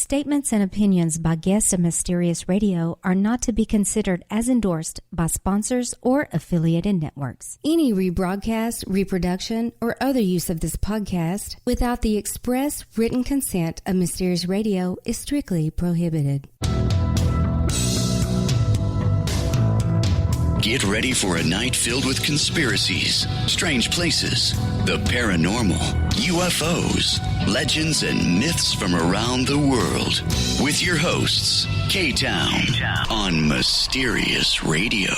Statements and opinions by guests of Mysterious Radio are not to be considered as endorsed by sponsors or affiliated networks. Any rebroadcast, reproduction, or other use of this podcast without the express written consent of Mysterious Radio is strictly prohibited. Get ready for a night filled with conspiracies, strange places, the paranormal, UFOs, legends, and myths from around the world. With your hosts, K-Town, on Mysterious Radio.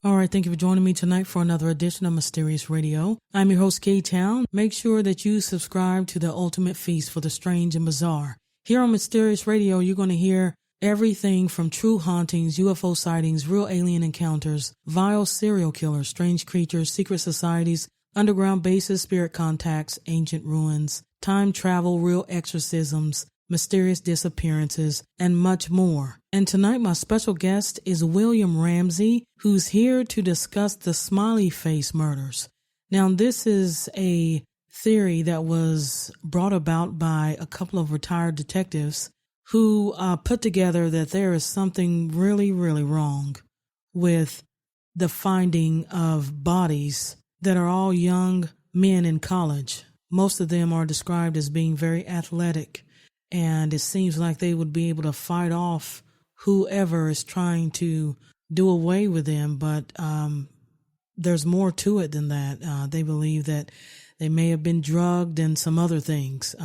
All right, thank you for joining me tonight for another edition of Mysterious Radio. I'm your host, K-Town. Make sure that you subscribe to the ultimate feast for the strange and bizarre. Here on Mysterious Radio, you're going to hear everything from true hauntings, UFO sightings, real alien encounters, vile serial killers, strange creatures, secret societies, underground bases, spirit contacts, ancient ruins, time travel, real exorcisms, mysterious disappearances, and much more. And tonight my special guest is William Ramsey, who's here to discuss the Smiley Face murders. Now, this is a theory that was brought about by a couple of retired detectives who put together that there is something really, really wrong with the finding of bodies that are all young men in college. Most of them are described as being very athletic, and it seems like they would be able to fight off whoever is trying to do away with them. But there's more to it than that. They believe that they may have been drugged and some other things,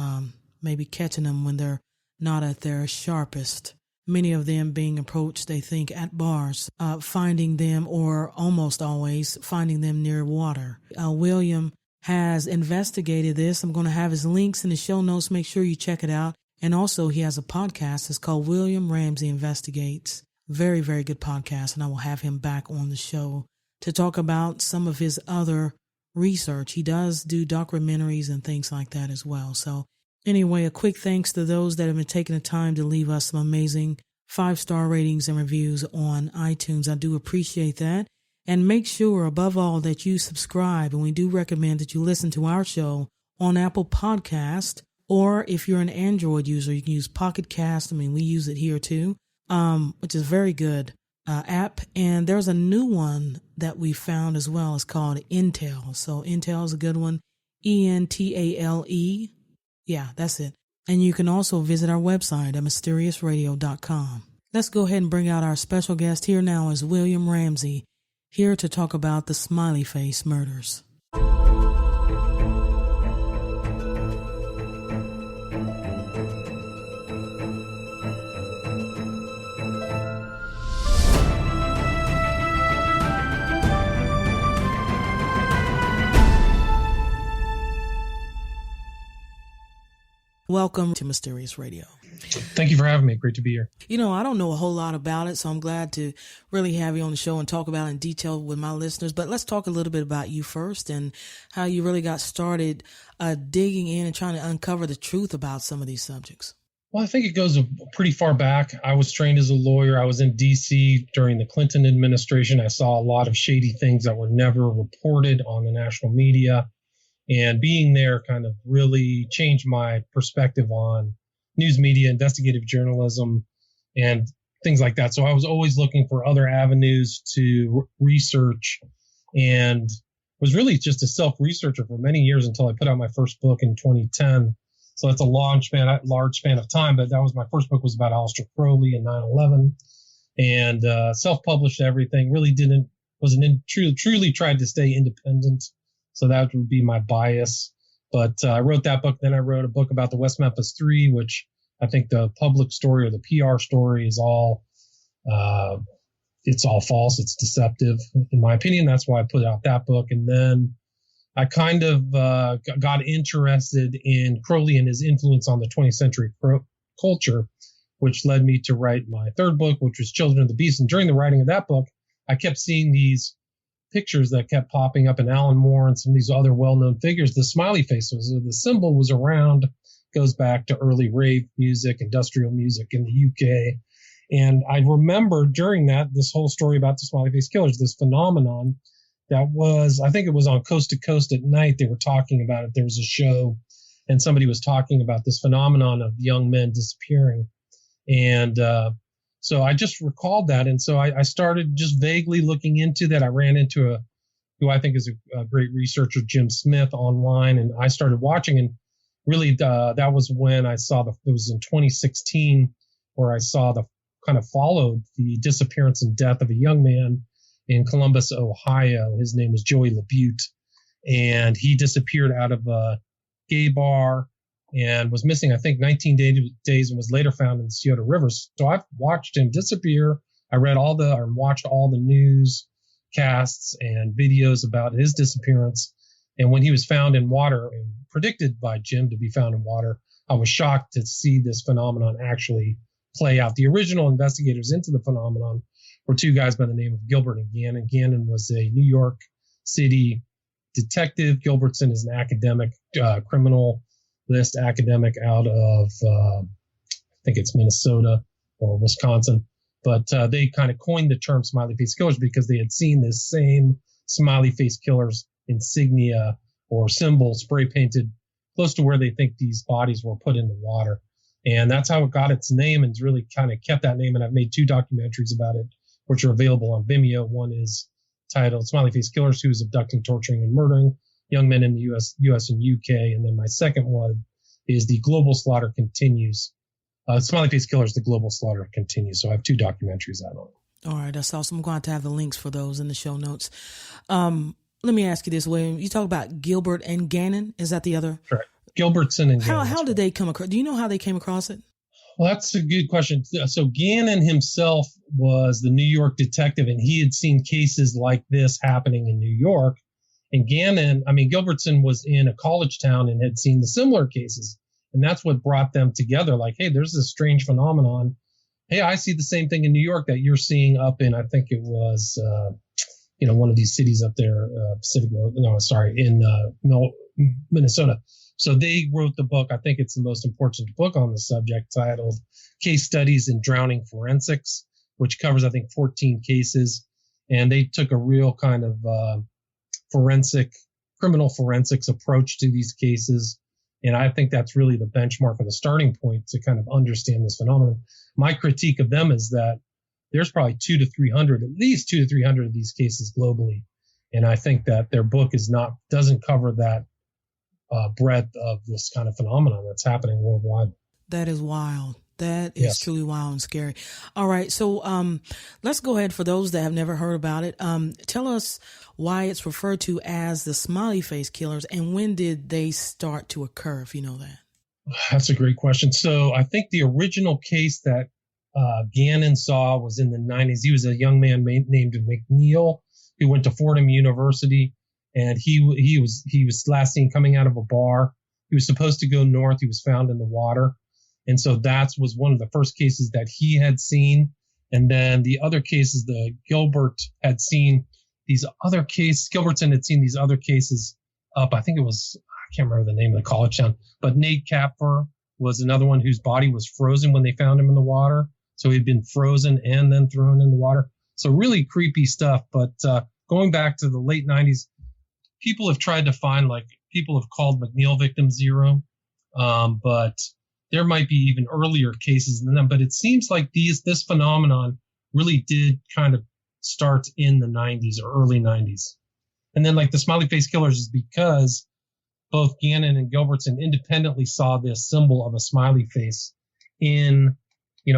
maybe catching them when they're not at their sharpest. Many of them being approached, they think, at bars, finding them, or almost always finding them near water. William has investigated this. I'm going to have his links in the show notes. Make sure you check it out. And also, he has a podcast. It's called William Ramsey Investigates. Very, very good podcast. And I will have him back on the show to talk about some of his other research. He does do documentaries and things like that as well. So anyway, a quick thanks to those that have been taking the time to leave us some amazing 5-star ratings and reviews on iTunes. I do appreciate that. And make sure, above all, that you subscribe. And we do recommend that you listen to our show on Apple Podcast, or if you're an Android user, you can use Pocket Cast. I mean, we use it here too, which is a very good app. And there's a new one that we found as well. It's called Intel. So Intel is a good one. ENTALE. Yeah, that's it. And you can also visit our website at mysteriousradio.com. Let's go ahead and bring out our special guest. Here now is William Ramsey, here to talk about the Smiley Face murders. Welcome to Mysterious Radio. Thank you for having me. Great to be here. You know, I don't know a whole lot about it, so I'm glad to really have you on the show and talk about it in detail with my listeners. But let's talk a little bit about you first and how you really got started digging in and trying to uncover the truth about some of these subjects. Well, I think it goes pretty far back. I was trained as a lawyer. I was in D.C. during the Clinton administration. I saw a lot of shady things that were never reported on the national media. And being there kind of really changed my perspective on news media, investigative journalism, and things like that. So I was always looking for other avenues to research, and was really just a self-researcher for many years until I put out my first book in 2010. So that's a large span of time. But that was my first book, was about Aleister Crowley and 9/11, and self-published everything. Really truly tried to stay independent. So that would be my bias. But I wrote that book. Then I wrote a book about the West Memphis 3, which I think the public story or the PR story is all, it's all false. It's deceptive, in my opinion. That's why I put out that book. And then I kind of got interested in Crowley and his influence on the 20th century culture, which led me to write my third book, which was Children of the Beast. And during the writing of that book, I kept seeing these pictures that kept popping up in Alan Moore and some of these other well-known figures. The smiley face the symbol was around, goes back to early rave music, industrial music in the UK. And I remember during that, this whole story about the Smiley Face Killers, this phenomenon that was, I think it was on Coast to Coast at night. They were talking about it. There was a show, and somebody was talking about this phenomenon of young men disappearing. And so I just recalled that. And so I started just vaguely looking into that. I ran into who I think is a great researcher, Jim Smith, online, and I started watching. And really, that was when I saw it was in 2016 where I saw followed the disappearance and death of a young man in Columbus, Ohio. His name was Joey LaBute, and he disappeared out of a gay bar and was missing, I think, 19 days and was later found in the Scioto River. So I've watched him disappear. I watched all the newscasts and videos about his disappearance. And when he was found in water and predicted by Jim to be found in water, I was shocked to see this phenomenon actually play out. The original investigators into the phenomenon were two guys by the name of Gilbert and Gannon. Gannon was a New York City detective. Gilbertson is an academic, criminal list academic out of, I think it's Minnesota or Wisconsin. But they kind of coined the term Smiley Face Killers because they had seen this same Smiley Face Killers insignia or symbol spray painted close to where they think these bodies were put in the water. And that's how it got its name, and it's really kind of kept that name. And I've made 2 documentaries about it, which are available on Vimeo. One is titled Smiley Face Killers, Who's Abducting, Torturing, and Murdering Young Men in the U.S. and UK. And then my second one is The Global Slaughter Continues. Smiley Face Killers, The Global Slaughter Continues. So I have 2 documentaries out on it. All right, that's awesome. I'm going to have the links for those in the show notes. Let me ask you this, William. You talk about Gilbert and Gannon. Is that the other? Correct. Gilbertson and Gannon. How did they come across? Do you know how they came across it? Well, that's a good question. So Gannon himself was the New York detective, and he had seen cases like this happening in New York. And Gilbertson was in a college town and had seen the similar cases. And that's what brought them together. Like, hey, there's this strange phenomenon. Hey, I see the same thing in New York that you're seeing up in, I think it was, one of these cities up there, in Minnesota. So they wrote the book. I think it's the most important book on the subject, titled Case Studies in Drowning Forensics, which covers, I think, 14 cases. And they took a real kind of criminal forensics approach to these cases. And I think that's really the benchmark or the starting point to kind of understand this phenomenon. My critique of them is that there's probably at least 200 to 300 of these cases globally. And I think that their book doesn't cover that breadth of this kind of phenomenon that's happening worldwide. That is wild. That is truly wild and scary. All right. So let's go ahead. For those that have never heard about it, tell us why it's referred to as the Smiley Face Killers and when did they start to occur, if you know that? That's a great question. So I think the original case that Gannon saw was in the 90s. He was a young man named McNeil who went to Fordham University, and he was last seen coming out of a bar. He was supposed to go north. He was found in the water. And so that was one of the first cases that he had seen. And then the other cases, Gilbertson had seen these other cases up. I think it was, I can't remember the name of the college town, but Nate Kapfer was another one whose body was frozen when they found him in the water. So he'd been frozen and then thrown in the water. So really creepy stuff. But going back to the late 90s, people have tried to find, people have called McNeil victim 0. But there might be even earlier cases than them. But it seems like this phenomenon really did kind of start in the 90s or early 90s. And then the Smiley Face Killers is because both Gannon and Gilbertson independently saw this symbol of a smiley face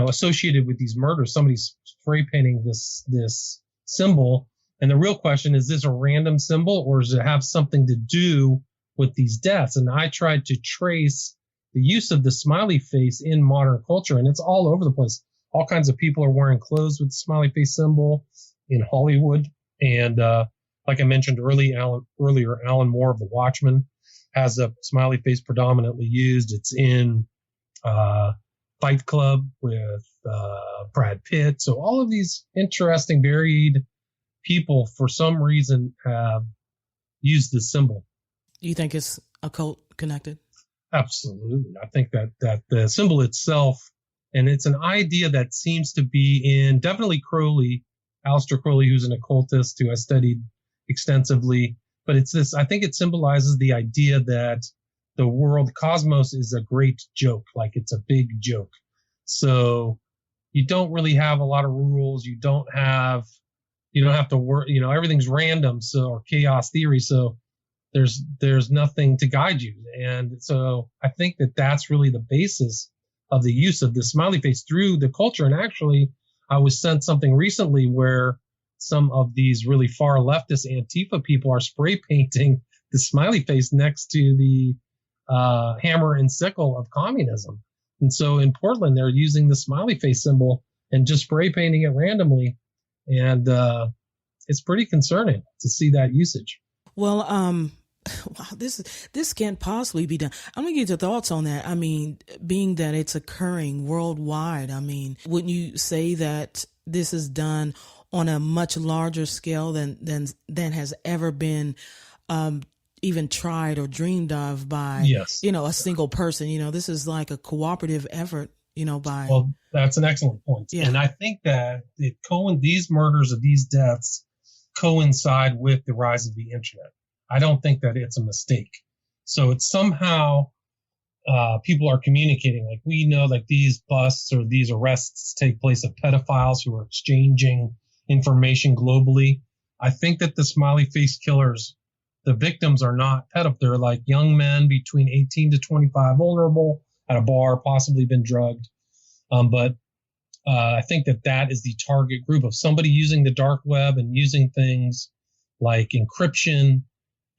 associated with these murders. Somebody's spray painting this symbol. And the real question is this a random symbol, or does it have something to do with these deaths? And I tried to trace the use of the smiley face in modern culture, and it's all over the place. All kinds of people are wearing clothes with the smiley face symbol in Hollywood. And like I mentioned earlier, Alan Moore of The Watchmen has a smiley face predominantly used. It's in Fight Club with Brad Pitt. So all of these interesting, varied people, for some reason, have used this symbol. You think it's occult connected? Absolutely. I think that the symbol itself, and it's an idea that seems to be in definitely Aleister Crowley, who's an occultist who I studied extensively. But it's this, I think it symbolizes the idea that the world cosmos is a great joke, like it's a big joke. So you don't really have a lot of rules. You don't have to work, everything's random. So, or chaos theory. So there's nothing to guide you. And so I think that that's really the basis of the use of the smiley face through the culture. And actually, I was sent something recently where some of these really far leftist Antifa people are spray painting the smiley face next to the hammer and sickle of communism. And so in Portland, they're using the smiley face symbol and just spray painting it randomly. And it's pretty concerning to see that usage. Well, wow, this can't possibly be done. I'm gonna get your thoughts on that. I mean, being that it's occurring worldwide, I mean, wouldn't you say that this is done on a much larger scale than has ever been even tried or dreamed of by a single person? This is like a cooperative effort. Well, that's an excellent point. Yeah. And I think that these murders of these deaths coincide with the rise of the internet. I don't think that it's a mistake. So it's somehow people are communicating. Like, we know that these busts or these arrests take place of pedophiles who are exchanging information globally. I think that the smiley face killers, the victims are not pedophiles. They're like young men between 18 to 25, vulnerable at a bar, possibly been drugged. But I think that is the target group of somebody using the dark web and using things like encryption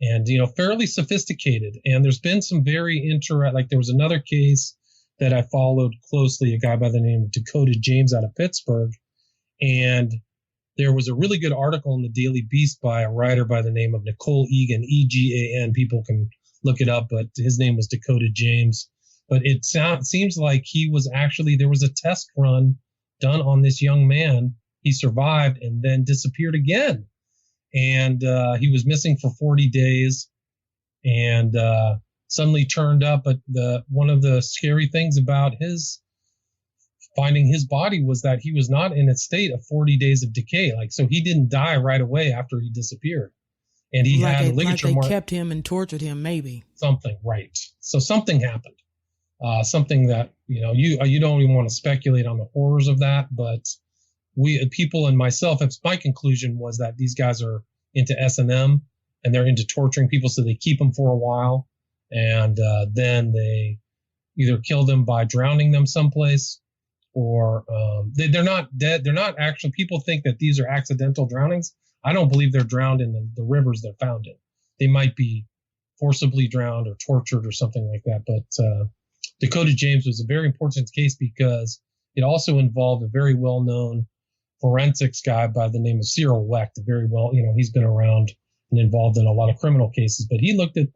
and, fairly sophisticated. And there's been some very like there was another case that I followed closely, a guy by the name of Dakota James out of Pittsburgh. And there was a really good article in the Daily Beast by a writer by the name of Nicole Egan, Egan. People can look it up, but his name was Dakota James. But it seems like there was a test run done on this young man. He survived and then disappeared again. And he was missing for 40 days and suddenly turned up. But one of the scary things about finding his body was that he was not in a state of 40 days of decay. So he didn't die right away after he disappeared. And he had a ligature mark. Kept him and tortured him, maybe. Something, right. So something happened. Something that, you don't even want to speculate on the horrors of that, but people and myself, my conclusion was that these guys are into S&M and they're into torturing people. So they keep them for a while and then they either kill them by drowning them someplace or they're not dead. They're not actually, people think that these are accidental drownings. I don't believe they're drowned in the rivers they're found in. They might be forcibly drowned or tortured or something like that. But Dakota James was a very important case because it also involved a very well-known forensics guy by the name of Cyril Wecht. He's been around and involved in a lot of criminal cases, but he looked at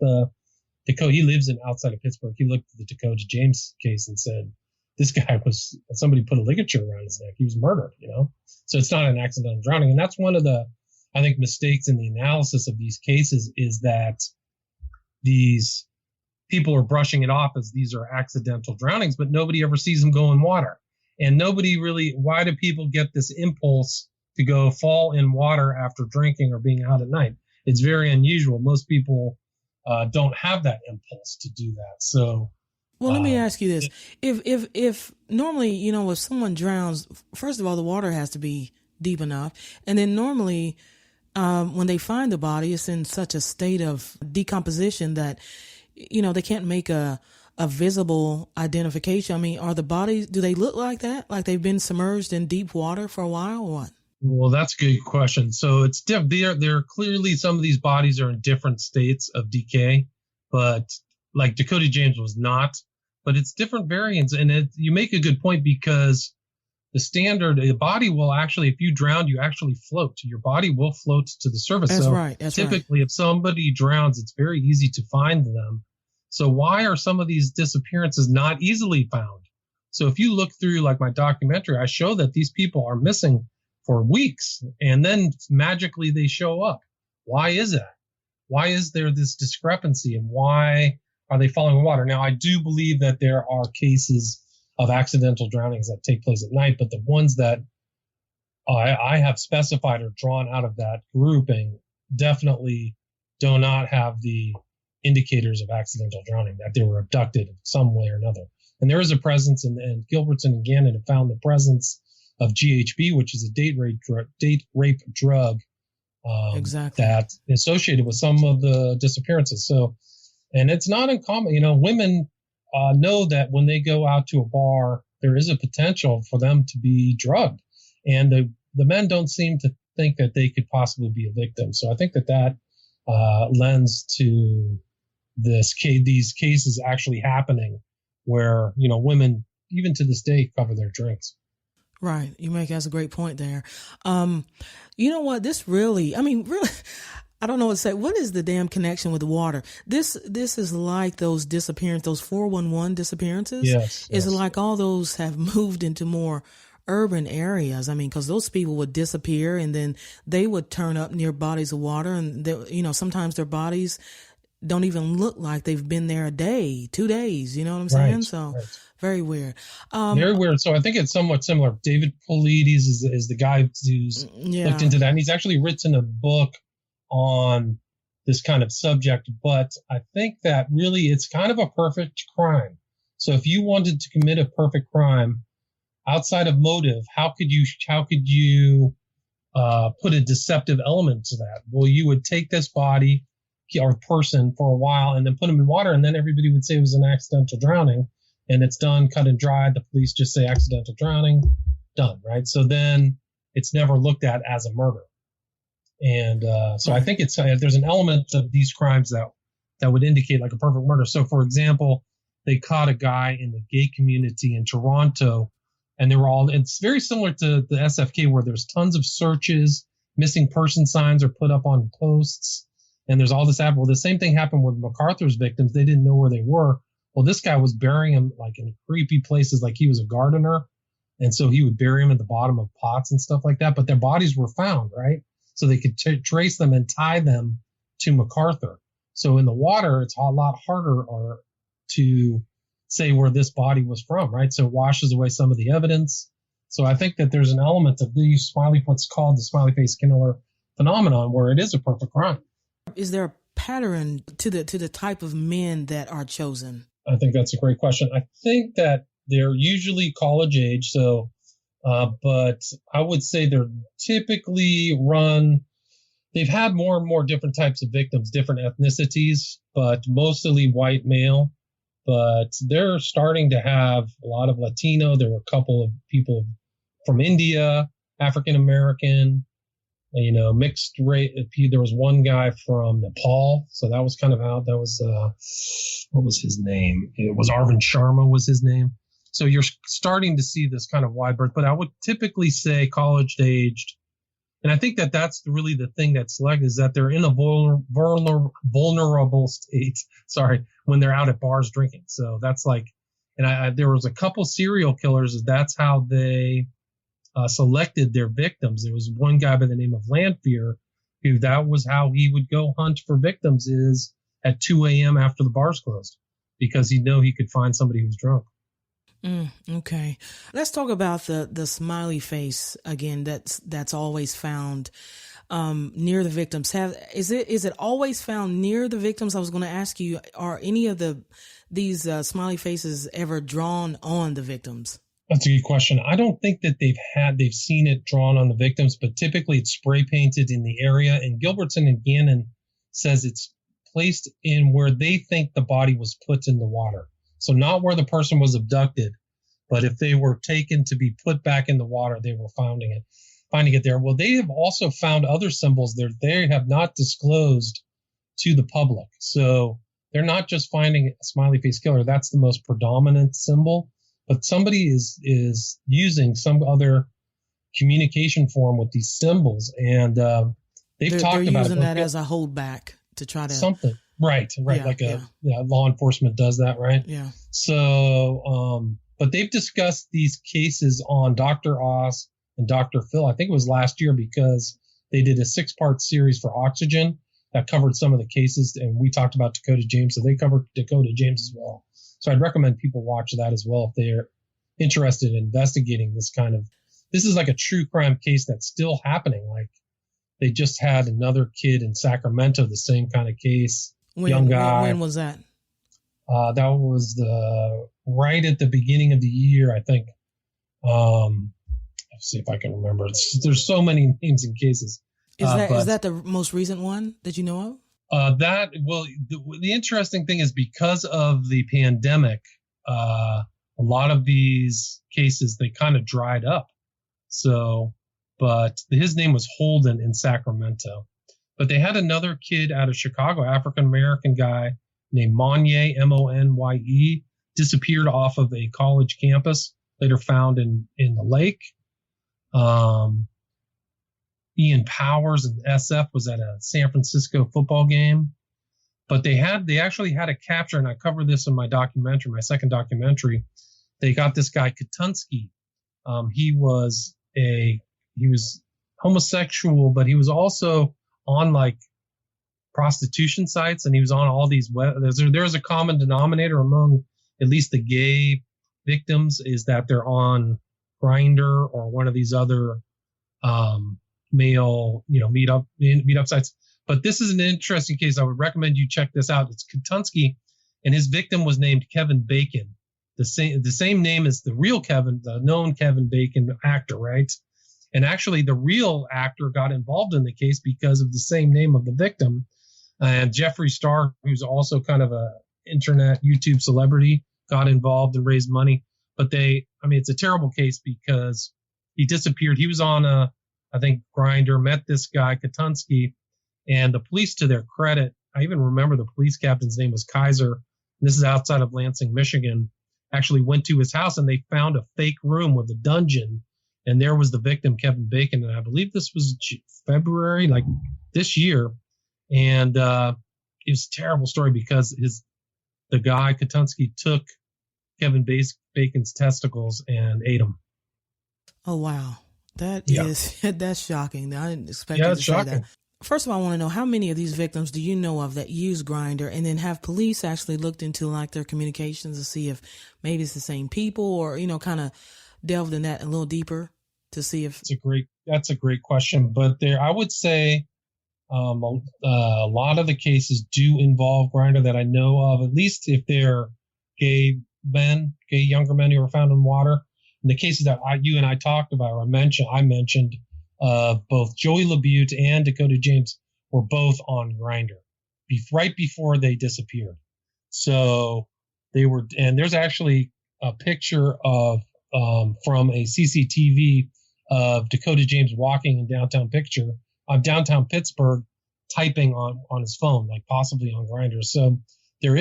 he lives outside of Pittsburgh. He looked at the Dakota James case and said, this guy somebody put a ligature around his neck. He was murdered, So it's not an accidental drowning. And that's one of the, I think, mistakes in the analysis of these cases is that these people are brushing it off as these are accidental drownings, but nobody ever sees them go in water. And why do people get this impulse to go fall in water after drinking or being out at night? It's very unusual. Most people don't have that impulse to do that. So, well, let me ask you this. If normally, if someone drowns, first of all, the water has to be deep enough. And then normally when they find the body, it's in such a state of decomposition that, they can't make a visible identification. I mean, are the bodies, do they look like that? Like they've been submerged in deep water for a while or what? Well, that's a good question. So it's they're clearly, some of these bodies are in different states of decay, but like Dakota James was not, but it's different variants. And you make a good point because the body will actually, if you drown, you actually float. Your body will float to the surface. That's so right. Typically, if somebody drowns, it's very easy to find them. So why are some of these disappearances not easily found? So if you look through like my documentary, I show that these people are missing for weeks and then magically they show up. Why is that? Why is there this discrepancy and why are they falling in water? Now, I do believe that there are cases of accidental drownings that take place at night, but the ones that I have specified or drawn out of that grouping definitely do not have the indicators of accidental drowning, that they were abducted in some way or another. And there is a presence, and Gilbertson and Gannon have found the presence of GHB, which is a date rape drug exactly. that's associated with some of the disappearances. So, and it's not uncommon, women know that when they go out to a bar, there is a potential for them to be drugged. And the men don't seem to think that they could possibly be a victim. So I think that lends to these cases actually happening where, women, even to this day, cover their drinks. Right. That's a great point there. You know what? This really, I don't know what to say. What is the damn connection with the water? This is like those 411 disappearances. Yes. It's like all those have moved into more urban areas. Because those people would disappear and then they would turn up near bodies of water, and sometimes their bodies don't even look like they've been there a day, 2 days. You know what I'm saying? Right, So right. Very weird. Very weird. So I think it's somewhat similar. David Paulides is the guy who's looked into that, and he's actually written a book on this kind of subject. But I think that really it's kind of a perfect crime. So if you wanted to commit a perfect crime outside of motive, how could you put a deceptive element to that? Well, you would take this body or person for a while and then put them in water, and then everybody would say it was an accidental drowning, and it's done, cut and dried. The police just say accidental drowning, done, right? So then it's never looked at as a murder. And so I think there's an element of these crimes that would indicate like a perfect murder. So, for example, they caught a guy in the gay community in Toronto, and it's very similar to the SFK, where there's tons of searches, missing person signs are put up on posts, and there's all this. Well, the same thing happened with MacArthur's victims. They didn't know where they were. Well, this guy was burying them like in creepy places, like he was a gardener. And so he would bury them at the bottom of pots and stuff like that. But their bodies were found, right? So they could trace them and tie them to MacArthur. So in the water, it's a lot harder to say where this body was from, right? So it washes away some of the evidence. So I think that there's an element of what's called the Smiley Face Killer phenomenon, where it is a perfect crime. Is there a pattern to the type of men that are chosen? I think that's a great question. I think that they're usually college age. So, but I would say they're typically they've had more and more different types of victims, different ethnicities, but mostly white male. But they're starting to have a lot of Latino. There were a couple of people from India, African American, mixed race. There was one guy from Nepal. So that was kind of out. That was, what was his name? It was Arvind Sharma was his name. So you're starting to see this kind of wide berth, but I would typically say college aged. And I think that that's really the thing that's selected, is that they're in a vulnerable state. Sorry, when they're out at bars drinking. So that's like, and there was a couple serial killers. That's how they selected their victims. There was one guy by the name of Lanfear, who that was how he would go hunt for victims, is at 2 a.m. after the bars closed, because he'd know he could find somebody who's drunk. Okay. Let's talk about the smiley face again. That's always found near the victims. Is it always found near the victims? I was going to ask you, are any of these smiley faces ever drawn on the victims? That's a good question. I don't think that they've seen it drawn on the victims, but typically it's spray painted in the area. And Gilbertson and Gannon says it's placed in where they think the body was put in the water. So not where the person was abducted, but if they were taken to be put back in the water, they were finding it there. Well, they have also found other symbols there they have not disclosed to the public. So they're not just finding a smiley face killer. That's the most predominant symbol, but somebody is using some other communication form with these symbols. And they're talked about using that as a holdback to try to something. Right. Yeah, like law enforcement does that, right? Yeah. So, but they've discussed these cases on Dr. Oz and Dr. Phil. I think it was last year, because they did a 6-part series for Oxygen that covered some of the cases, and we talked about Dakota James, so they covered Dakota James as well. So I'd recommend people watch that as well if they're interested in investigating this is like a true crime case that's still happening. Like they just had another kid in Sacramento, the same kind of case. young guy. When was that? That was right at the beginning of the year, I think. Let's see if I can remember. There's so many names and cases. Is that the most recent one that you know of? The interesting thing is because of the pandemic, a lot of these cases, they kind of dried up. So, but his name was Holden in Sacramento. But they had another kid out of Chicago, African-American guy named Monye, Monye, disappeared off of a college campus, later found in the lake. Ian Powers in SF was at a San Francisco football game. But they actually had a capture, and I covered this in my documentary, my second documentary. They got this guy Katunsky. He was homosexual, but he was also on like prostitution sites, and he was on all these there's a common denominator among at least the gay victims is that they're on Grindr or one of these other male meetup sites. But this is an interesting case. I would recommend you check this out. It's Katunsky, and his victim was named Kevin Bacon, the same name as the real Kevin, the known Kevin Bacon actor, right? And actually, the real actor got involved in the case because of the same name of the victim. And Jeffree Star, who's also kind of a internet YouTube celebrity, got involved and raised money. But it's a terrible case because he disappeared. He was on I think Grindr, met this guy Katunsky, and the police, to their credit, I even remember the police captain's name was Kaiser. And this is outside of Lansing, Michigan. Actually went to his house and they found a fake room with a dungeon. And there was the victim, Kevin Bacon. And I believe this was February, like this year. And it was a terrible story because the guy, Katunsky, took Kevin Bacon's testicles and ate them. Oh, wow. That's shocking. I didn't expect you to say that. First of all, I want to know how many of these victims do you know of that use Grindr, and then have police actually looked into like their communications to see if maybe it's the same people, or, kind of delved in that a little deeper to see if that's a great question. But I would say a lot of the cases do involve Grindr that I know of, at least if they're gay younger men who were found in water. In the cases that you and I talked about, or I mentioned both Joey LaBute and Dakota James were both on Grindr right before they disappeared. So they were, and there's actually a picture of from a CCTV of Dakota James walking in downtown Pittsburgh, typing on his phone, like possibly on Grindr. So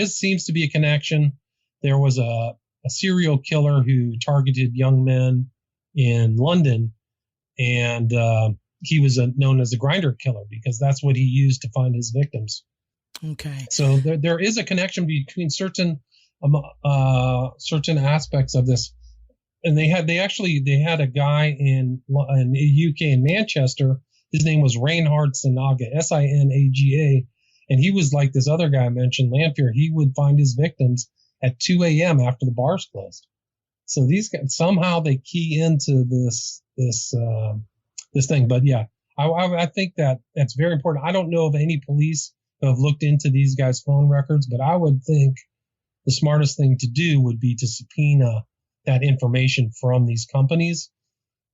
seems to be a connection. There was a serial killer who targeted young men in London, and he was known as a Grindr killer because that's what he used to find his victims. Okay. So there is a connection between certain aspects of this. And they had a guy in the UK in Manchester. His name was Reinhard Sinaga, Sinaga, and he was like this other guy I mentioned, Lanfear. He would find his victims at 2 a.m. after the bars closed. So these guys, somehow they key into this thing. But yeah, I think that's very important. I don't know of any police who have looked into these guys' phone records, but I would think the smartest thing to do would be to subpoena that information from these companies.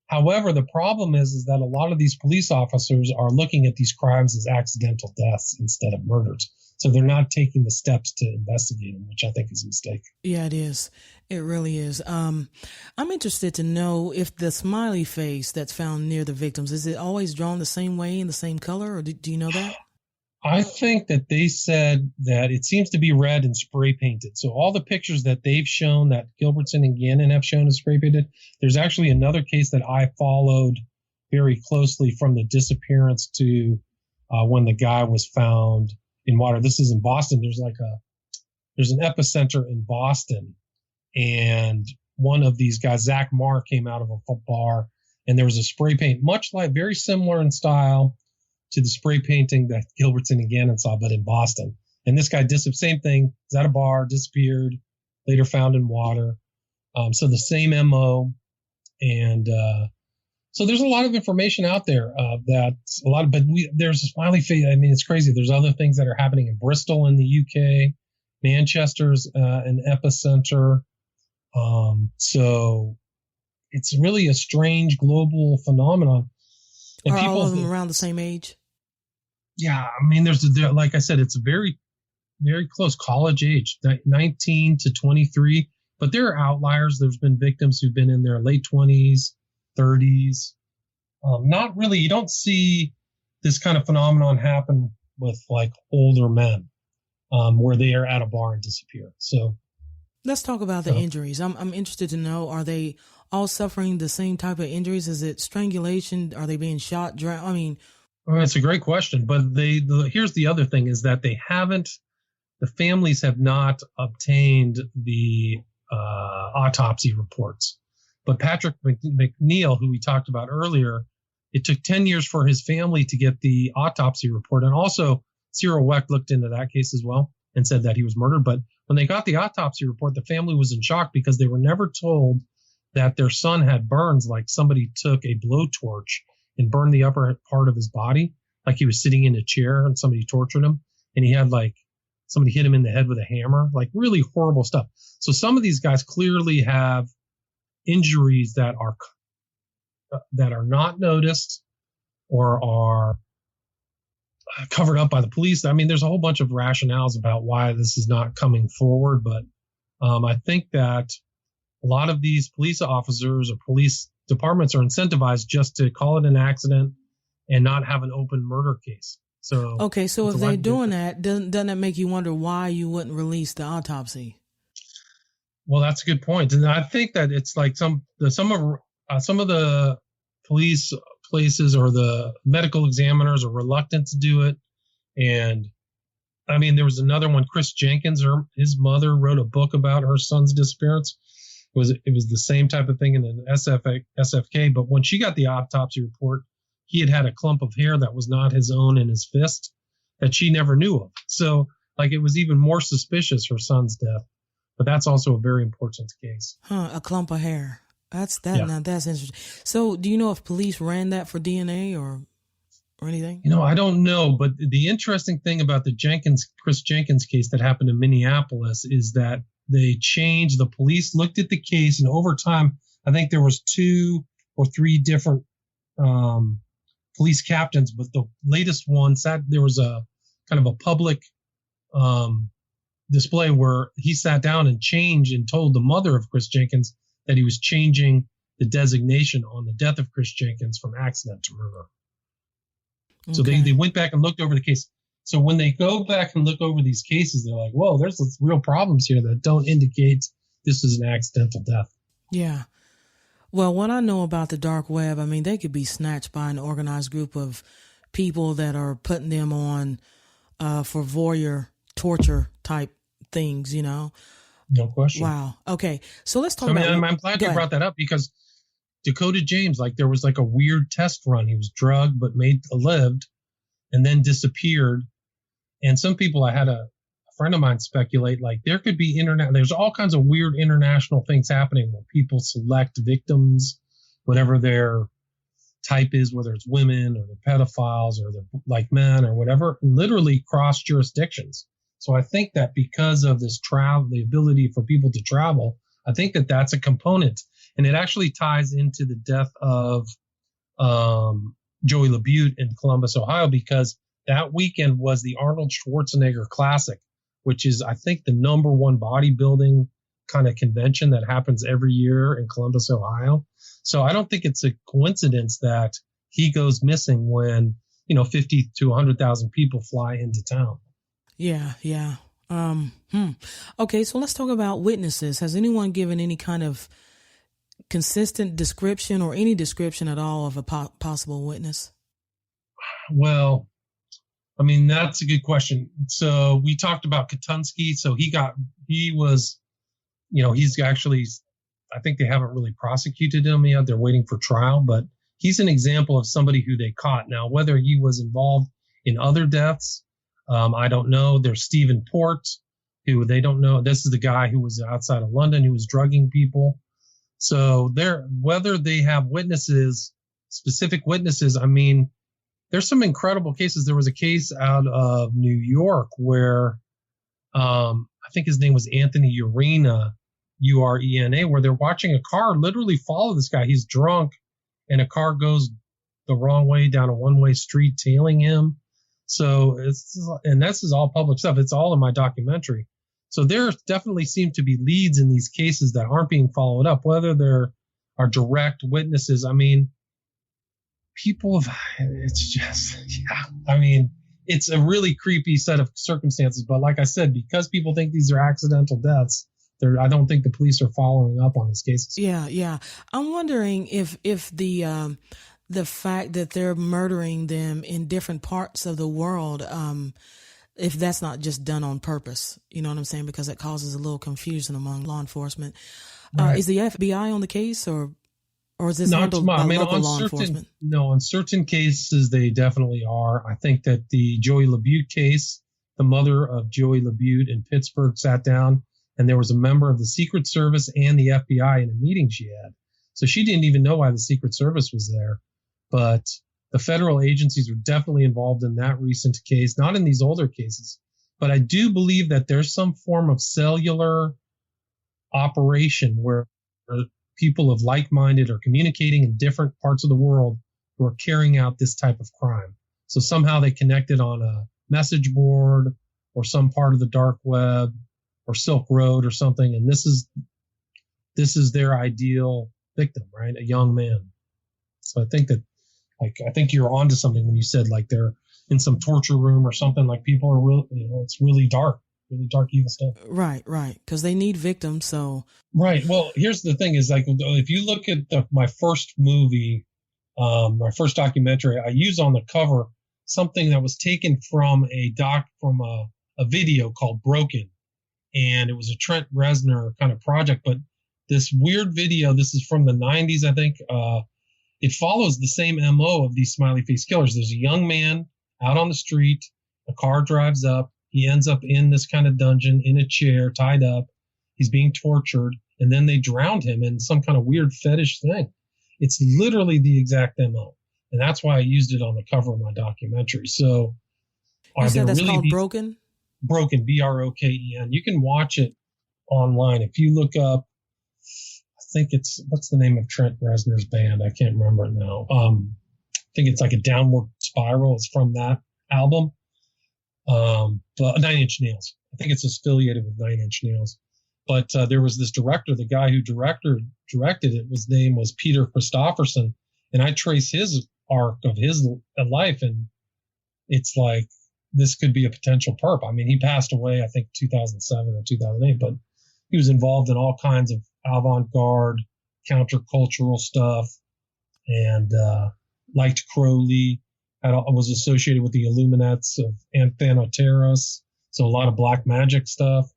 However, the problem is that a lot of these police officers are looking at these crimes as accidental deaths instead of murders. So they're not taking the steps to investigate them, which I think is a mistake. Yeah, it is. It really is. I'm interested to know if the smiley face that's found near the victims, is it always drawn the same way in the same color, or do you know that? I think that they said that it seems to be red and spray painted. So all the pictures that they've shown, that Gilbertson and Gannon have shown as spray painted, there's actually another case that I followed very closely from the disappearance to when the guy was found in water. This is in Boston. There's an epicenter in Boston, and one of these guys, Zach Marr, came out of a bar, and there was a spray paint, very similar in style to the spray painting that Gilbertson and Gannon saw, but in Boston. And this guy same thing, was at a bar, disappeared, later found in water. So the same MO. And So there's a lot of information out there there's a Smiley Face. I mean, it's crazy. There's other things that are happening in Bristol in the UK. Manchester's an epicenter. So it's really a strange global phenomenon. And are all of them around the same age? Yeah. I mean, like I said, it's a very, very close college age, 19 to 23. But there are outliers. There's been victims who've been in their late 20s, 30s. Not really. You don't see this kind of phenomenon happen with like older men, where they are at a bar and disappear. So let's talk about the injuries. I'm interested to know, are they all suffering the same type of injuries? Is it strangulation? Are they being shot, drowned? I mean, it's a great question, but here's the other thing is that the families have not obtained the autopsy reports. But Patrick McNeil, who we talked about earlier, it took 10 years for his family to get the autopsy report. And also Cyril Wecht looked into that case as well and said that he was murdered. But when they got the autopsy report, the family was in shock because they were never told that their son had burns, like somebody took a blowtorch and burned the upper part of his body, like he was sitting in a chair and somebody tortured him. And he had like somebody hit him in the head with a hammer, like really horrible stuff. So some of these guys clearly have injuries that are not noticed or are covered up by the police. I mean, there's a whole bunch of rationales about why this is not coming forward, but I think that a lot of these police officers or police departments are incentivized just to call it an accident and not have an open murder case. So okay, so if they're doing that, doesn't that make you wonder why you wouldn't release the autopsy? Well, that's a good point, and I think that it's like some of the police places or the medical examiners are reluctant to do it. And I mean, there was another one, Chris Jenkins, his mother wrote a book about her son's disappearance. It was the same type of thing in an SFK, but when she got the autopsy report, he had a clump of hair that was not his own in his fist that she never knew of. So like it was even more suspicious, her son's death. But that's also a very important case. A clump of hair. That's Yeah. Now that's interesting. So do you know if police ran that for DNA or anything? I don't know. But the interesting thing about the Chris Jenkins case that happened in Minneapolis is that the police looked at the case, and over time, I think there was 2 or 3 different police captains, but the latest one there was a kind of a public display where he sat down and changed and told the mother of Chris Jenkins that he was changing the designation on the death of Chris Jenkins from accident to murder. Okay. So they went back and looked over the case. So when they go back and look over these cases, they're like, whoa, there's real problems here that don't indicate this is an accidental death. Yeah. Well, what I know about the dark web, I mean, they could be snatched by an organized group of people that are putting them on for voyeur torture type things, No question. Wow. Okay. So let's talk about... I'm glad you brought that up because Dakota James, like there was like a weird test run. He was drugged but lived and then disappeared. And some people, I had a friend of mine speculate like there could be there's all kinds of weird international things happening where people select victims, whatever their type is, whether it's women or they're pedophiles or they're like men or whatever, literally cross jurisdictions. So I think that because of this travel, the ability for people to travel, I think that that's a component. And it actually ties into the death of Joey LaBute in Columbus, Ohio, because that weekend was the Arnold Schwarzenegger Classic, which is, I think, the #1 bodybuilding kind of convention that happens every year in Columbus, Ohio. So I don't think it's a coincidence that he goes missing when, 50 to 100,000 people fly into town. Yeah. Okay, so let's talk about witnesses. Has anyone given any kind of consistent description or any description at all of a possible witness? Well, I mean, that's a good question. So we talked about Katunsky. So he's actually, I think they haven't really prosecuted him yet. They're waiting for trial, but he's an example of somebody who they caught. Now, whether he was involved in other deaths, I don't know. There's Stephen Port, who they don't know. This is the guy who was outside of London who was drugging people. So whether they have witnesses, specific witnesses, I mean, there's some incredible cases. There was a case out of New York where I think his name was Anthony Urena, Urena, where they're watching a car literally follow this guy. He's drunk, and a car goes the wrong way down a one-way street, tailing him. So and this is all public stuff. It's all in my documentary. So there definitely seem to be leads in these cases that aren't being followed up, whether there are direct witnesses. I mean, it's just, yeah. I mean, it's a really creepy set of circumstances. But like I said, because people think these are accidental deaths, I don't think the police are following up on these cases. Yeah. I'm wondering if the fact that they're murdering them in different parts of the world, if that's not just done on purpose, you know what I'm saying? Because it causes a little confusion among law enforcement. Right. Is the FBI on the case, or is this handled by local law enforcement? No, on certain cases, they definitely are. I think that the Joey LaBute case, the mother of Joey LaBute in Pittsburgh sat down, and there was a member of the Secret Service and the FBI in a meeting she had. So she didn't even know why the Secret Service was there. But the federal agencies were definitely involved in that recent case, not in these older cases. But I do believe that there's some form of cellular operation where people of like-minded are communicating in different parts of the world who are carrying out this type of crime. So somehow they connected on a message board or some part of the dark web or Silk Road or something. And this is their ideal victim, right? A young man. So I think you're onto something when you said like they're in some torture room or something, like people are real, it's really dark, evil stuff. Right. Cause they need victims. So. Right. Well, here's the thing is like, if you look at my first movie, my first documentary, I use on the cover something that was taken from a video called Broken. And it was a Trent Reznor kind of project, but this weird video, this is from the 90s, I think, it follows the same MO of these Smiley Face Killers. There's a young man out on the street, a car drives up, he ends up in this kind of dungeon in a chair, tied up, he's being tortured, and then they drowned him in some kind of weird fetish thing. It's literally the exact MO. And that's why I used it on the cover of my documentary. So you said that's really called Broken? Broken, Broken. You can watch it online. If you look up, I think what's the name of Trent Reznor's band? I can't remember it now. I think it's like a Downward Spiral. It's from that album. But 9 Inch Nails. I think it's affiliated with 9 Inch Nails. But there was this director, the guy who directed it, his name was Peter Christopherson. And I trace his arc of his life, and it's like, this could be a potential perp. I mean, he passed away, I think, 2007 or 2008, but he was involved in all kinds of avant-garde, countercultural stuff, and liked Crowley, was associated with the Illuminates of Anthanoteros, so a lot of black magic stuff.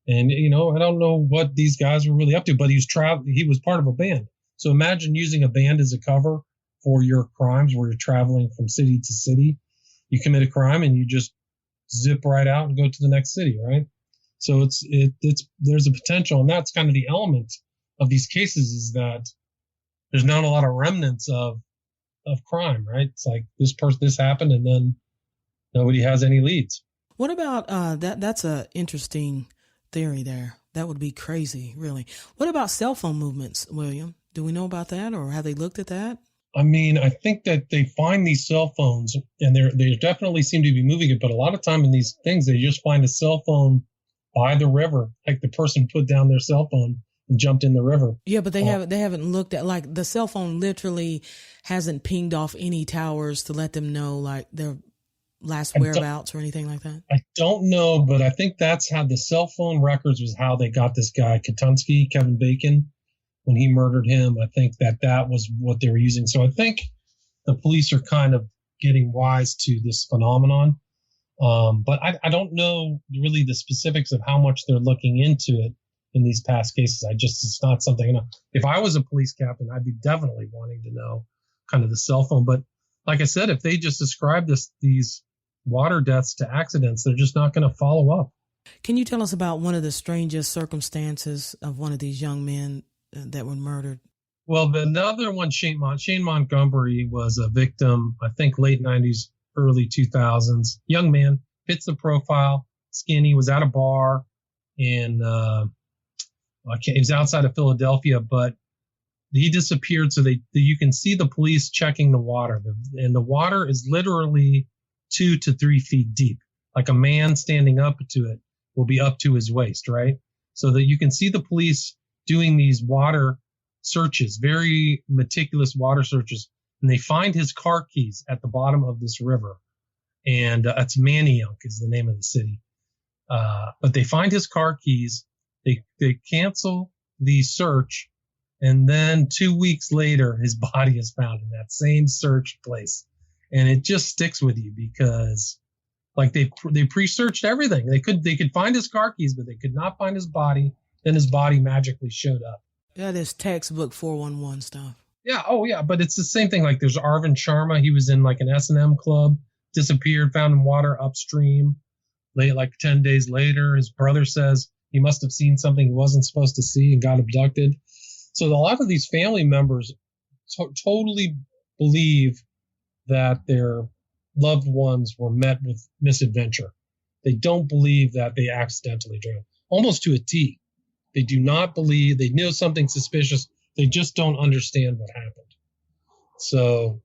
And, I don't know what these guys were really up to, but he was part of a band. So imagine using a band as a cover for your crimes where you're traveling from city to city. You commit a crime and you just zip right out and go to the next city, right? So there's a potential, and that's kind of the element of these cases, is that there's not a lot of remnants of crime, right? It's like this happened, and then nobody has any leads. What about that? That's a interesting theory there. That would be crazy, really. What about cell phone movements, William? Do we know about that, or have they looked at that? I mean, I think that they find these cell phones, and they definitely seem to be moving it. But a lot of time in these things, they just find a cell phone by the river, like the person put down their cell phone and jumped in the river. Yeah, but they haven't looked at, like, the cell phone literally hasn't pinged off any towers to let them know, like, their last whereabouts or anything like that. I don't know, but I think that's how the cell phone records was how they got this guy Katunsky, Kevin Bacon. When he murdered him, I think that was what they were using. So I think the police are kind of getting wise to this phenomenon. But I don't know really the specifics of how much they're looking into it in these past cases. It's not something, if I was a police captain, I'd be definitely wanting to know kind of the cell phone. But like I said, if they just describe these water deaths to accidents, they're just not going to follow up. Can you tell us about one of the strangest circumstances of one of these young men that were murdered? Well, another one, Shane Montgomery was a victim, I think late 90s, early 2000s. Young man, fits the profile, skinny, was at a bar in, he was outside of Philadelphia, but he disappeared. So you can see the police checking the water, and the water is literally 2 to 3 feet deep. Like a man standing up to it will be up to his waist, right? So that you can see the police doing these water searches, very meticulous water searches, and they find his car keys at the bottom of this river. And it's Manayunk is the name of the city. But they find his car keys. They cancel the search. And then 2 weeks later, his body is found in that same search place. And it just sticks with you because like they pre-searched everything. They could find his car keys, but they could not find his body. Then his body magically showed up. Yeah, there's textbook 411 stuff. Yeah. Oh, yeah. But it's the same thing. Like there's Arvind Sharma. He was in like an S&M club, disappeared, found in water upstream. Like 10 days later, his brother says he must have seen something he wasn't supposed to see and got abducted. So a lot of these family members totally believe that their loved ones were met with misadventure. They don't believe that they accidentally drowned, almost to a T. They do not believe, they know something suspicious. They just don't understand what happened. So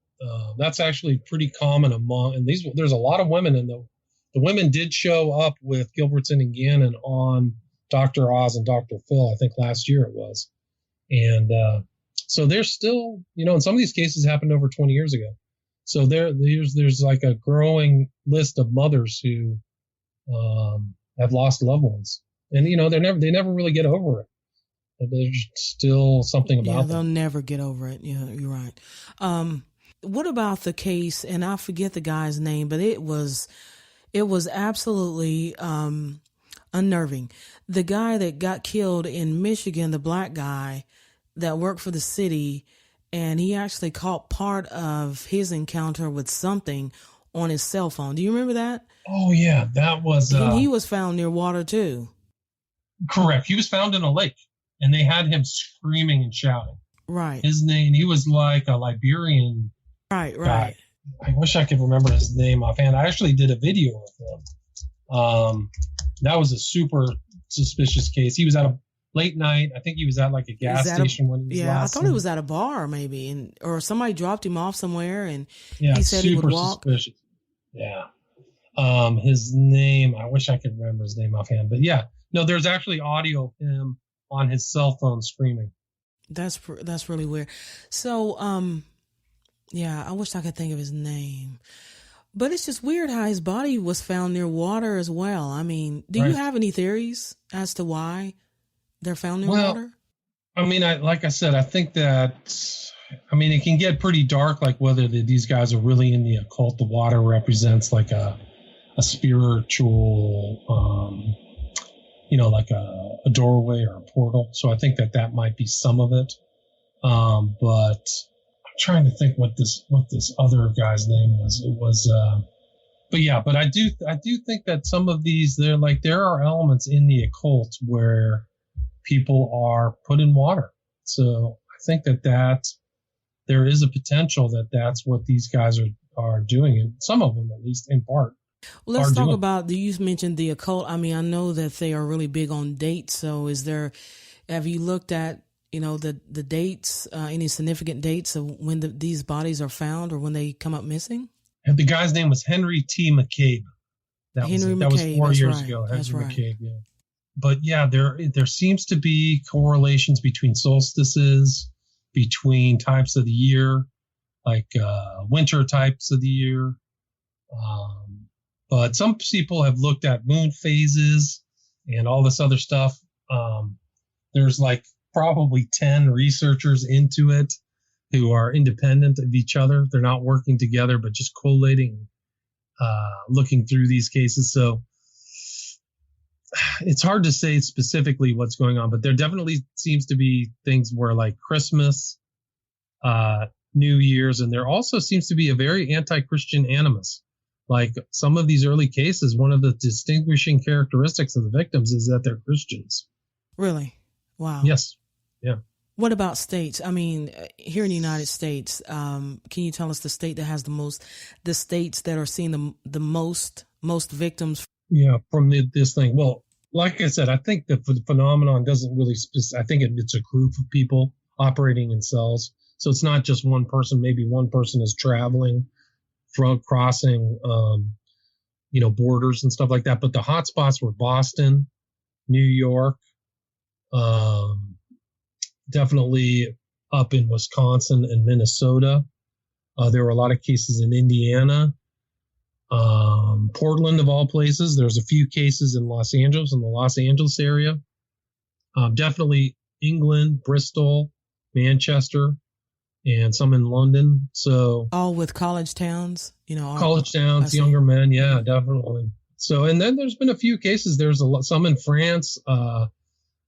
that's actually pretty common among, and there's a lot of women in the women did show up with Gilbertson and Gannon on Dr. Oz and Dr. Phil, I think last year it was. And so there's still, and some of these cases happened over 20 years ago. So there's like a growing list of mothers who have lost loved ones. And, they never really get over it. There's still something about them. They'll never get over it. Yeah, you're right. What about the case, and I forget the guy's name, but it was absolutely unnerving. The guy that got killed in Michigan, the black guy that worked for the city, and he actually caught part of his encounter with something on his cell phone. Do you remember that? Oh, yeah. That was... and he was found near water, too. Correct. He was found in a lake, and they had him screaming and shouting. Right. His name, he was like a Liberian guy. I wish I could remember his name offhand. I actually did a video of him. That was a super suspicious case. He was at a late night. I think he was at like a gas station when he was last I thought he was at a bar maybe, or somebody dropped him off somewhere, and he said he would walk. Suspicious. Yeah. His name, I wish I could remember his name offhand, but yeah. No, there's actually audio of him on his cell phone screaming. That's really weird. So, I wish I could think of his name. But it's just weird how his body was found near water as well. I mean, do you have any theories as to why they're found near water? I mean, like I said, I think that, it can get pretty dark, like whether these guys are really in the occult. The water represents like a spiritual, like a doorway or a portal. So I think that might be some of it. But I'm trying to think what this other guy's name was. It was, but I do think that some of these, there are elements in the occult where people are put in water. So I think that there is a potential that that's what these guys are doing, and some of them, at least in part. Well, let's talk about, you mentioned the occult. I mean, I know that they are really big on dates. So have you looked at, the dates, any significant dates of when these bodies are found or when they come up missing? And the guy's name was Henry T. McCabe. That was 4 years ago. Henry McCabe, yeah. But yeah, there seems to be correlations between solstices, between types of the year, like winter types of the year. But some people have looked at moon phases and all this other stuff. There's like probably 10 researchers into it who are independent of each other. They're not working together, but just collating, looking through these cases. So it's hard to say specifically what's going on, but there definitely seems to be things where like Christmas, New Year's, and there also seems to be a very anti-Christian animus. Like some of these early cases, one of the distinguishing characteristics of the victims is that they're Christians. Really? Wow. Yes. Yeah. What about states? I mean, here in the United States, can you tell us the state that has the states that are seeing the most victims? Yeah, from this thing. Well, like I said, I think that the phenomenon doesn't really, I think it's a group of people operating in cells. So it's not just one person. Maybe one person is traveling, crossing, borders and stuff like that. But the hotspots were Boston, New York, definitely up in Wisconsin and Minnesota. There were a lot of cases in Indiana, Portland of all places. There's a few cases in Los Angeles, in the Los Angeles area. Definitely England, Bristol, Manchester, and some in London. So all with college towns, college towns, younger men. Yeah, definitely. So, and then there's been a few cases. There's some in France,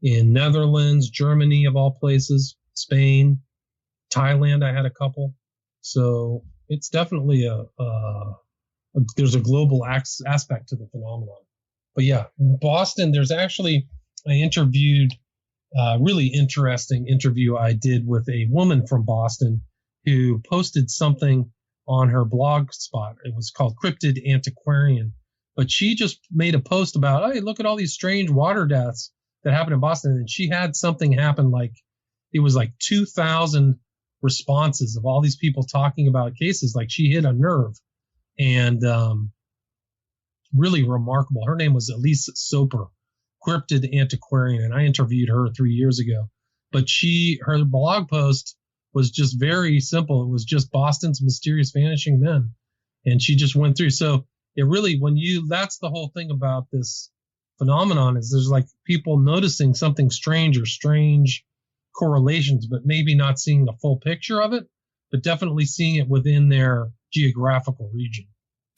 in Netherlands, Germany of all places, Spain, Thailand. I had a couple. So it's definitely there's a global aspect to the phenomenon. But yeah, Boston, I interviewed really interesting interview I did with a woman from Boston who posted something on her blog spot. It was called Cryptid Antiquarian. But she just made a post about, hey, look at all these strange water deaths that happened in Boston. And she had something happen it was 2,000 responses of all these people talking about cases. Like she hit a nerve. And really remarkable. Her name was Elise Soper, Cryptid Antiquarian, and I interviewed her 3 years ago. But her blog post was just very simple. It was just Boston's mysterious vanishing men, and she just went through. So it really, that's the whole thing about this phenomenon, is there's people noticing something strange or strange correlations, but maybe not seeing the full picture of it, but definitely seeing it within their geographical region.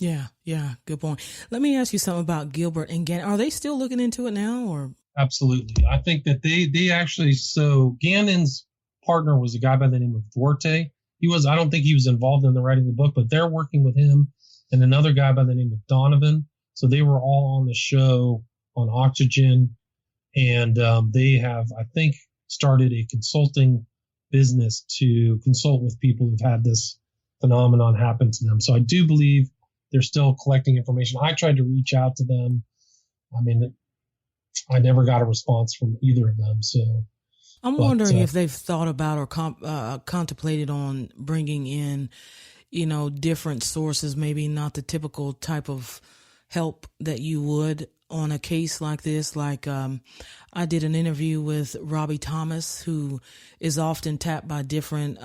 Yeah, good point. Let me ask you something about Gilbert and Gannon. Are they still looking into it now, or? Absolutely. I think that they actually, so Gannon's partner was a guy by the name of Duarte. I don't think he was involved in the writing of the book, but they're working with him and another guy by the name of Donovan. So they were all on the show on Oxygen, and they have, I think, started a consulting business to consult with people who've had this phenomenon happen to them. So I do believe they're still collecting information. I tried to reach out to them. I mean, I never got a response from either of them. So I'm wondering if they've thought about or contemplated on bringing in, different sources, maybe not the typical type of help that you would on a case like this. I did an interview with Robbie Thomas, who is often tapped by different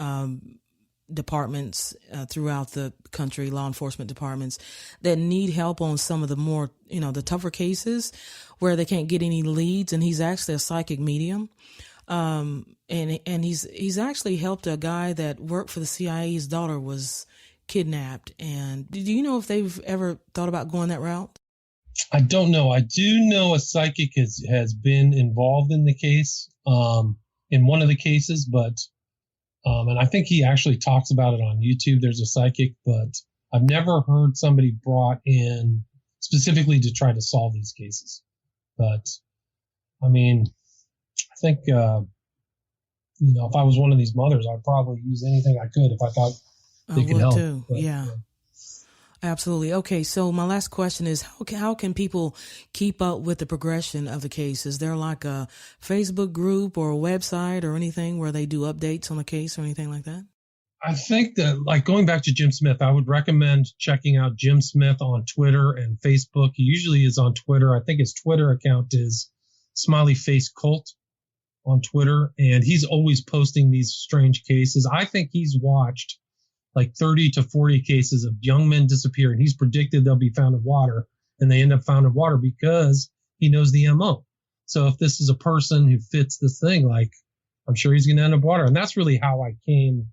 departments throughout the country, law enforcement departments that need help on some of the more, the tougher cases where they can't get any leads. And he's actually a psychic medium. And he's actually helped a guy that worked for the CIA. His daughter was kidnapped. And do you know if they've ever thought about going that route? I don't know. I do know a psychic has been involved in the case, in one of the cases, but and I think he actually talks about it on YouTube. There's a psychic, but I've never heard somebody brought in specifically to try to solve these cases. But I mean, I think, if I was one of these mothers, I'd probably use anything I could if I thought they could help. Too. But, yeah. Absolutely. Okay, so my last question is, how can people keep up with the progression of the case? Is there like a Facebook group or a website or anything where they do updates on the case or anything like that? I think that, going back to Jim Smith, I would recommend checking out Jim Smith on Twitter and Facebook. He usually is on Twitter. I think his Twitter account is Smiley Face Cult on Twitter, and he's always posting these strange cases. I think he's watched 30 to 40 cases of young men disappear, and he's predicted they'll be found in water, and they end up found in water because he knows the MO. So if this is a person who fits this thing, I'm sure he's going to end up water. And that's really how I came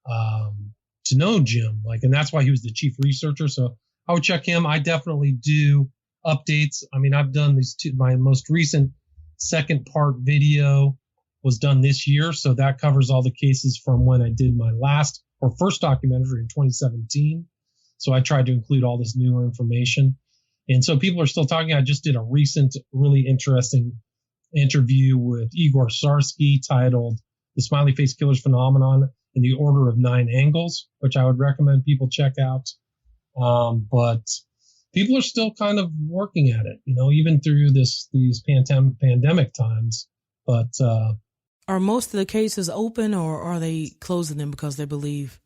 to know Jim, and that's why he was the chief researcher. So I would check him. I definitely do updates. I mean, I've done these two. My most recent second part video was done this year. So that covers all the cases from when I did my first documentary in 2017. So I tried to include all this newer information. And so people are still talking. I just did a recent, really interesting interview with Igor Sarsky titled the Smiley Face Killers phenomenon in the order of 9 angles, which I would recommend people check out. But people are still kind of working at it, even through these pandemic times. But are most of the cases open, or are they closing them because they believe?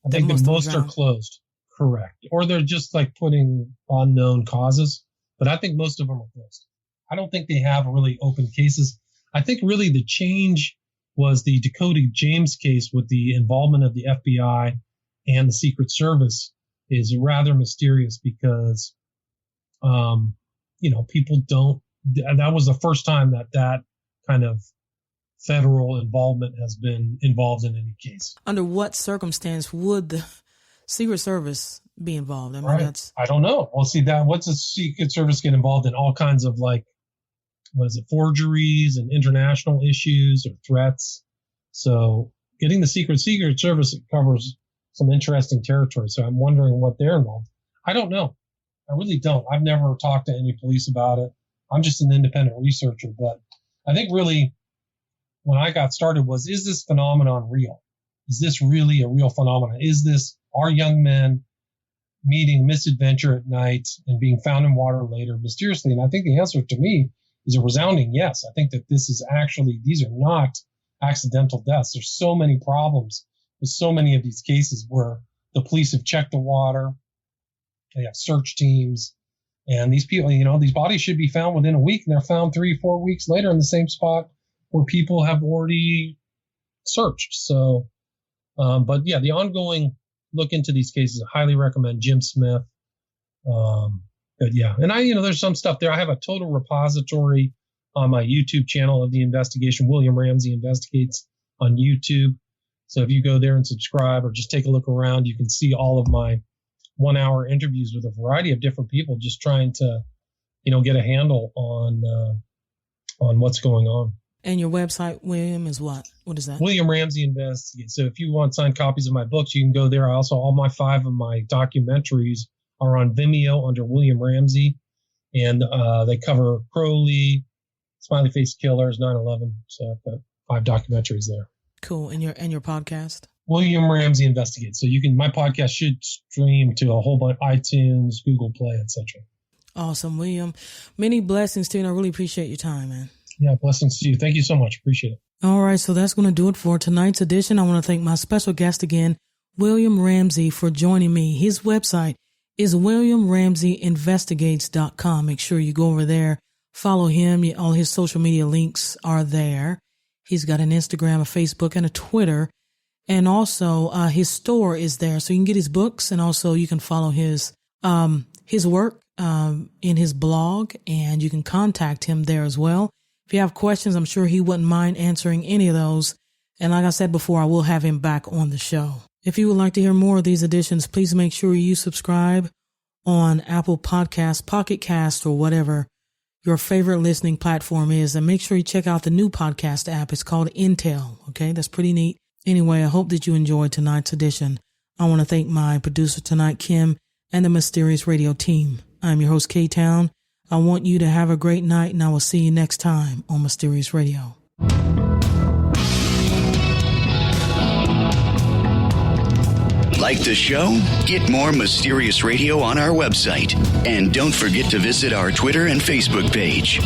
I think that most are closed. Correct. Or they're just like putting unknown causes. But I think most of them are closed. I don't think they have really open cases. I think really the change was the Dakota James case with the involvement of the FBI and the Secret Service is rather mysterious because, people don't, that was the first time that kind of federal involvement has been involved in any case. Under what circumstance would the Secret Service be involved? I mean, right. I don't know. Well, see that what's the Secret Service get involved in? All kinds of forgeries and international issues or threats. So getting the Secret Service covers some interesting territory. So I'm wondering what they're involved. I don't know. I really don't. I've never talked to any police about it. I'm just an independent researcher. But I think really when I got started is this phenomenon real? Is this really a real phenomenon? Is this our young men meeting misadventure at night and being found in water later mysteriously? And I think the answer to me is a resounding yes. I think that these are not accidental deaths. There's so many problems with so many of these cases where the police have checked the water, they have search teams, and these people, these bodies should be found within a week, and they're found 3-4 weeks later in the same spot where people have already searched. So, but yeah, the ongoing look into these cases, I highly recommend Jim Smith. But yeah, and there's some stuff there. I have a total repository on my YouTube channel of the investigation. William Ramsey Investigates on YouTube. So if you go there and subscribe or just take a look around, you can see all of my 1-hour interviews with a variety of different people, just trying to, get a handle on what's going on. And your website, William, is what? What is that? William Ramsey Investigates. So if you want signed copies of my books, you can go there. All 5 of my documentaries are on Vimeo under William Ramsey, and they cover Crowley, Smiley Face Killers, 9/11. So I've got 5 documentaries there. Cool. And your podcast? William Ramsey Investigates. So my podcast should stream to a whole bunch of iTunes, Google Play, etc. Awesome, William. Many blessings to you, and I really appreciate your time, man. Yeah, blessings to you. Thank you so much. Appreciate it. All right, so that's going to do it for tonight's edition. I want to thank my special guest again, William Ramsey, for joining me. His website is WilliamRamseyInvestigates.com. Make sure you go over there, follow him. All his social media links are there. He's got an Instagram, a Facebook, and a Twitter. And also his store is there. So you can get his books, and also you can follow his work in his blog, and you can contact him there as well. If you have questions, I'm sure he wouldn't mind answering any of those. And like I said before, I will have him back on the show. If you would like to hear more of these editions, please make sure you subscribe on Apple Podcasts, Pocket Cast, or whatever your favorite listening platform is. And make sure you check out the new podcast app. It's called Intel. Okay, that's pretty neat. Anyway, I hope that you enjoyed tonight's edition. I want to thank my producer tonight, Kim, and the Mysterious Radio team. I'm your host, K-Town. I want you to have a great night, and I will see you next time on Mysterious Radio. Like the show? Get more Mysterious Radio on our website. And don't forget to visit our Twitter and Facebook page.